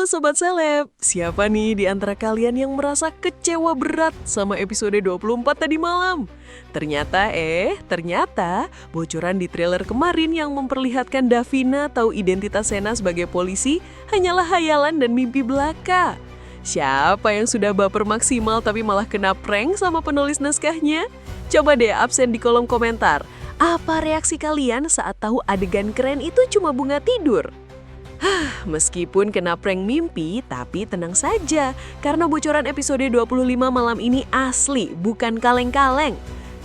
Halo Sobat Seleb, siapa nih di antara kalian yang merasa kecewa berat sama episode 24 tadi malam? Ternyata bocoran di trailer kemarin yang memperlihatkan Davina tahu identitas Sena sebagai polisi hanyalah hayalan dan mimpi belaka. Siapa yang sudah baper maksimal tapi malah kena prank sama penulis naskahnya? Coba deh absen di kolom komentar. Apa reaksi kalian saat tahu adegan keren itu cuma bunga tidur? Meskipun kena prank mimpi, tapi tenang saja, karena bocoran episode 25 malam ini asli, bukan kaleng-kaleng.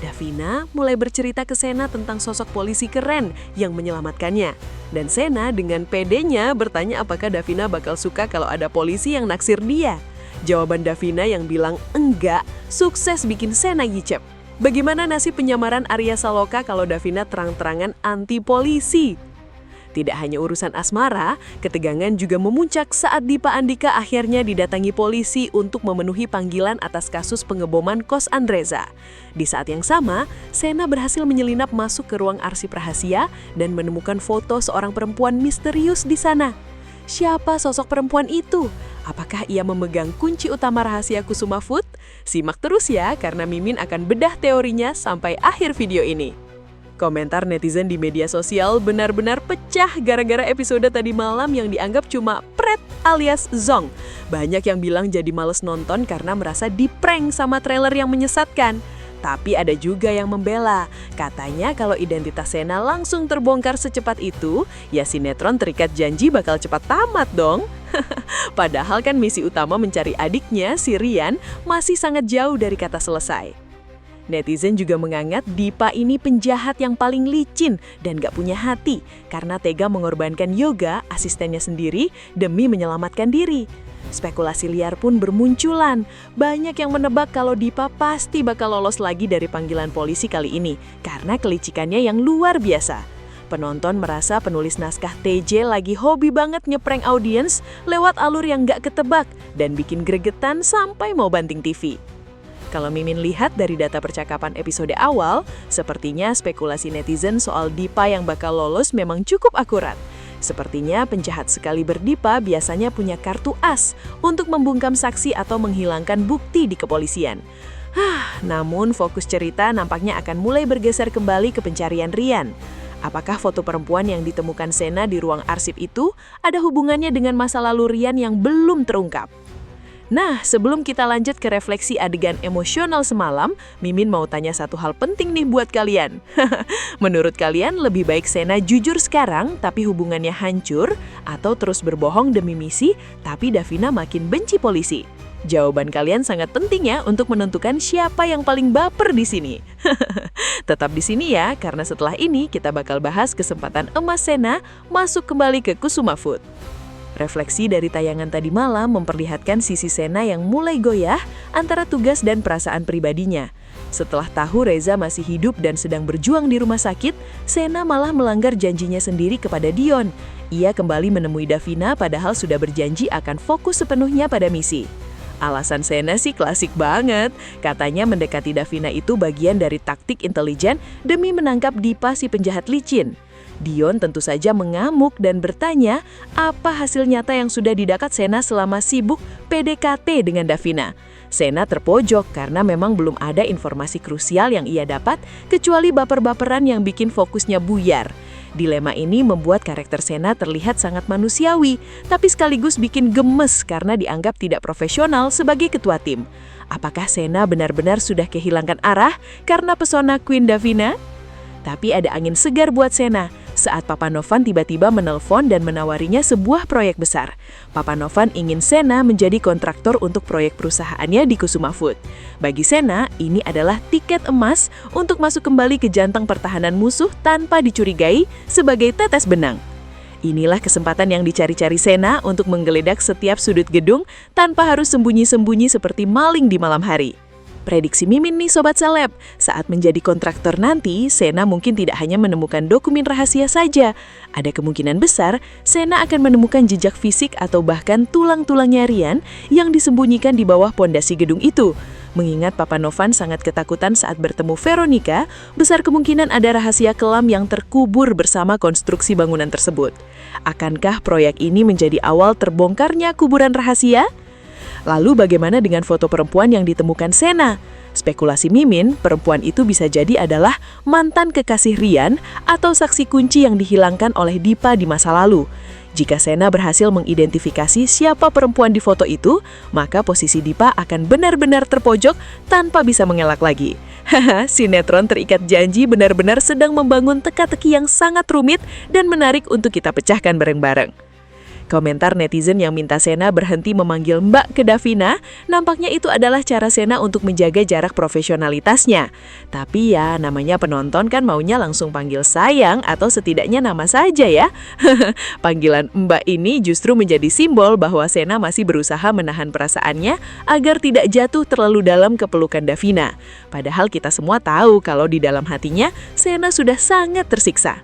Davina mulai bercerita ke Sena tentang sosok polisi keren yang menyelamatkannya. Dan Sena dengan pedenya bertanya apakah Davina bakal suka kalau ada polisi yang naksir dia. Jawaban Davina yang bilang enggak, sukses bikin Sena gicep. Bagaimana nasib penyamaran Arya Saloka kalau Davina terang-terangan anti polisi? Tidak hanya urusan asmara, ketegangan juga memuncak saat Dipa Andika akhirnya didatangi polisi untuk memenuhi panggilan atas kasus pengeboman kos Andreza. Di saat yang sama, Sena berhasil menyelinap masuk ke ruang arsip rahasia dan menemukan foto seorang perempuan misterius di sana. Siapa sosok perempuan itu? Apakah ia memegang kunci utama rahasia Kusuma Food? Simak terus ya, karena Mimin akan bedah teorinya sampai akhir video ini. Komentar netizen di media sosial benar-benar pecah gara-gara episode tadi malam yang dianggap cuma pret alias zong. Banyak yang bilang jadi males nonton karena merasa di-prank sama trailer yang menyesatkan. Tapi ada juga yang membela. Katanya kalau identitas Sena langsung terbongkar secepat itu, ya sinetron terikat janji bakal cepat tamat dong. Padahal kan misi utama mencari adiknya, si Rian, masih sangat jauh dari kata selesai. Netizen juga menganggap Dipa ini penjahat yang paling licin dan gak punya hati karena tega mengorbankan Yoga, asistennya sendiri, demi menyelamatkan diri. Spekulasi liar pun bermunculan. Banyak yang menebak kalau Dipa pasti bakal lolos lagi dari panggilan polisi kali ini karena kelicikannya yang luar biasa. Penonton merasa penulis naskah TJ lagi hobi banget ngeprank audiens lewat alur yang gak ketebak dan bikin gregetan sampai mau banting TV. Kalau Mimin lihat dari data percakapan episode awal, sepertinya spekulasi netizen soal Dipa yang bakal lolos memang cukup akurat. Sepertinya penjahat sekali berdipa biasanya punya kartu as untuk membungkam saksi atau menghilangkan bukti di kepolisian. Namun fokus cerita nampaknya akan mulai bergeser kembali ke pencarian Rian. Apakah foto perempuan yang ditemukan Sena di ruang arsip itu ada hubungannya dengan masa lalu Rian yang belum terungkap? Nah, sebelum kita lanjut ke refleksi adegan emosional semalam, Mimin mau tanya satu hal penting nih buat kalian. Menurut kalian lebih baik Sena jujur sekarang tapi hubungannya hancur, atau terus berbohong demi misi tapi Davina makin benci polisi? Jawaban kalian sangat penting ya untuk menentukan siapa yang paling baper di sini. Tetap di sini ya, karena setelah ini kita bakal bahas kesempatan emas Sena masuk kembali ke Kusuma Food. Refleksi dari tayangan tadi malam memperlihatkan sisi Sena yang mulai goyah antara tugas dan perasaan pribadinya. Setelah tahu Reza masih hidup dan sedang berjuang di rumah sakit, Sena malah melanggar janjinya sendiri kepada Dion. Ia kembali menemui Davina padahal sudah berjanji akan fokus sepenuhnya pada misi. Alasan Sena sih klasik banget. Katanya mendekati Davina itu bagian dari taktik intelijen demi menangkap Dipa si penjahat licin. Dion tentu saja mengamuk dan bertanya apa hasil nyata yang sudah didapat Sena selama sibuk PDKT dengan Davina. Sena terpojok karena memang belum ada informasi krusial yang ia dapat kecuali baper-baperan yang bikin fokusnya buyar. Dilema ini membuat karakter Sena terlihat sangat manusiawi, tapi sekaligus bikin gemes karena dianggap tidak profesional sebagai ketua tim. Apakah Sena benar-benar sudah kehilangan arah karena pesona Queen Davina? Tapi ada angin segar buat Sena saat Papa Novan tiba-tiba menelpon dan menawarinya sebuah proyek besar. Papa Novan ingin Sena menjadi kontraktor untuk proyek perusahaannya di Kusuma Food. Bagi Sena, ini adalah tiket emas untuk masuk kembali ke jantang pertahanan musuh tanpa dicurigai sebagai tetes benang. Inilah kesempatan yang dicari-cari Sena untuk menggeledak setiap sudut gedung tanpa harus sembunyi-sembunyi seperti maling di malam hari. Prediksi Mimin nih Sobat Seleb, saat menjadi kontraktor nanti, Sena mungkin tidak hanya menemukan dokumen rahasia saja. Ada kemungkinan besar, Sena akan menemukan jejak fisik atau bahkan tulang-tulangnya Rian yang disembunyikan di bawah pondasi gedung itu. Mengingat Papa Novan sangat ketakutan saat bertemu Veronica, besar kemungkinan ada rahasia kelam yang terkubur bersama konstruksi bangunan tersebut. Akankah proyek ini menjadi awal terbongkarnya kuburan rahasia? Lalu bagaimana dengan foto perempuan yang ditemukan Sena? Spekulasi Mimin, perempuan itu bisa jadi adalah mantan kekasih Rian atau saksi kunci yang dihilangkan oleh Dipa di masa lalu. Jika Sena berhasil mengidentifikasi siapa perempuan di foto itu, maka posisi Dipa akan benar-benar terpojok tanpa bisa mengelak lagi. Haha, sinetron Terikat Janji benar-benar sedang membangun teka-teki yang sangat rumit dan menarik untuk kita pecahkan bareng-bareng. Komentar netizen yang minta Sena berhenti memanggil Mbak ke Davina, nampaknya itu adalah cara Sena untuk menjaga jarak profesionalitasnya. Tapi ya, namanya penonton kan maunya langsung panggil sayang atau setidaknya nama saja ya. Panggilan Mbak ini justru menjadi simbol bahwa Sena masih berusaha menahan perasaannya agar tidak jatuh terlalu dalam ke pelukan Davina. Padahal kita semua tahu kalau di dalam hatinya, Sena sudah sangat tersiksa.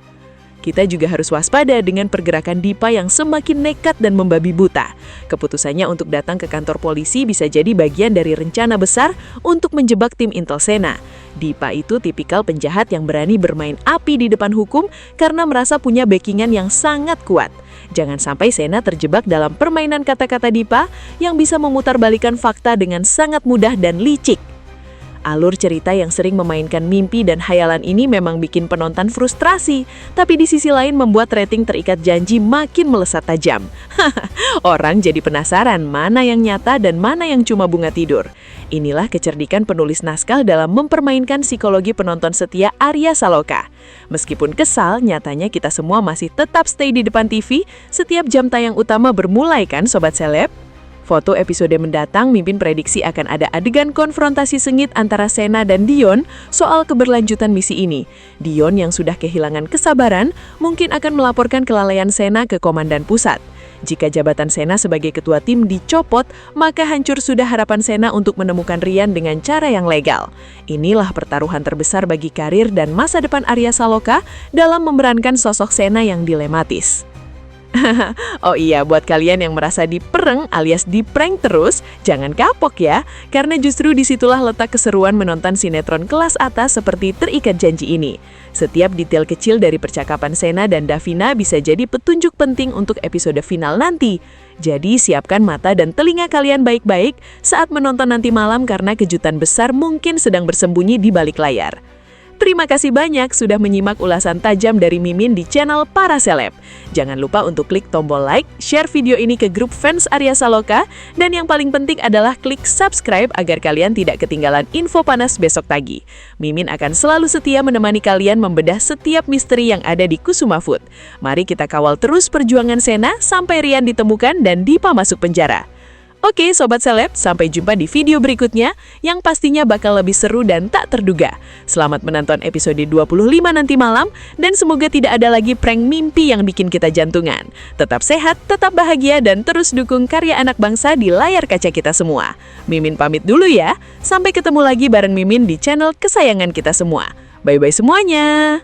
Kita juga harus waspada dengan pergerakan Dipa yang semakin nekat dan membabi buta. Keputusannya untuk datang ke kantor polisi bisa jadi bagian dari rencana besar untuk menjebak tim Intel Sena. Dipa itu tipikal penjahat yang berani bermain api di depan hukum karena merasa punya backingan yang sangat kuat. Jangan sampai Sena terjebak dalam permainan kata-kata Dipa yang bisa memutarbalikkan fakta dengan sangat mudah dan licik. Alur cerita yang sering memainkan mimpi dan hayalan ini memang bikin penonton frustrasi, tapi di sisi lain membuat rating Terikat Janji makin melesat tajam. Orang jadi penasaran mana yang nyata dan mana yang cuma bunga tidur. Inilah kecerdikan penulis naskah dalam mempermainkan psikologi penonton setia Arya Saloka. Meskipun kesal, nyatanya kita semua masih tetap stay di depan TV setiap jam tayang utama bermulai kan Sobat Seleb? Foto episode mendatang, Mimin prediksi akan ada adegan konfrontasi sengit antara Sena dan Dion soal keberlanjutan misi ini. Dion yang sudah kehilangan kesabaran mungkin akan melaporkan kelalaian Sena ke Komandan Pusat. Jika jabatan Sena sebagai ketua tim dicopot, maka hancur sudah harapan Sena untuk menemukan Rian dengan cara yang legal. Inilah pertaruhan terbesar bagi karir dan masa depan Arya Saloka dalam memerankan sosok Sena yang dilematis. Oh iya, buat kalian yang merasa dipereng alias diprank terus, jangan kapok ya, karena justru disitulah letak keseruan menonton sinetron kelas atas seperti Terikat Janji ini. Setiap detail kecil dari percakapan Sena dan Davina bisa jadi petunjuk penting untuk episode final nanti. Jadi siapkan mata dan telinga kalian baik-baik saat menonton nanti malam karena kejutan besar mungkin sedang bersembunyi di balik layar. Terima kasih banyak sudah menyimak ulasan tajam dari Mimin di channel Para Seleb. Jangan lupa untuk klik tombol like, share video ini ke grup fans Arya Saloka, dan yang paling penting adalah klik subscribe agar kalian tidak ketinggalan info panas besok pagi. Mimin akan selalu setia menemani kalian membedah setiap misteri yang ada di Kusuma Food. Mari kita kawal terus perjuangan Sena sampai Rian ditemukan dan Dipa masuk penjara. Oke Sobat Seleb, sampai jumpa di video berikutnya yang pastinya bakal lebih seru dan tak terduga. Selamat menonton episode 25 nanti malam dan semoga tidak ada lagi prank mimpi yang bikin kita jantungan. Tetap sehat, tetap bahagia dan terus dukung karya anak bangsa di layar kaca kita semua. Mimin pamit dulu ya, sampai ketemu lagi bareng Mimin di channel kesayangan kita semua. Bye-bye semuanya!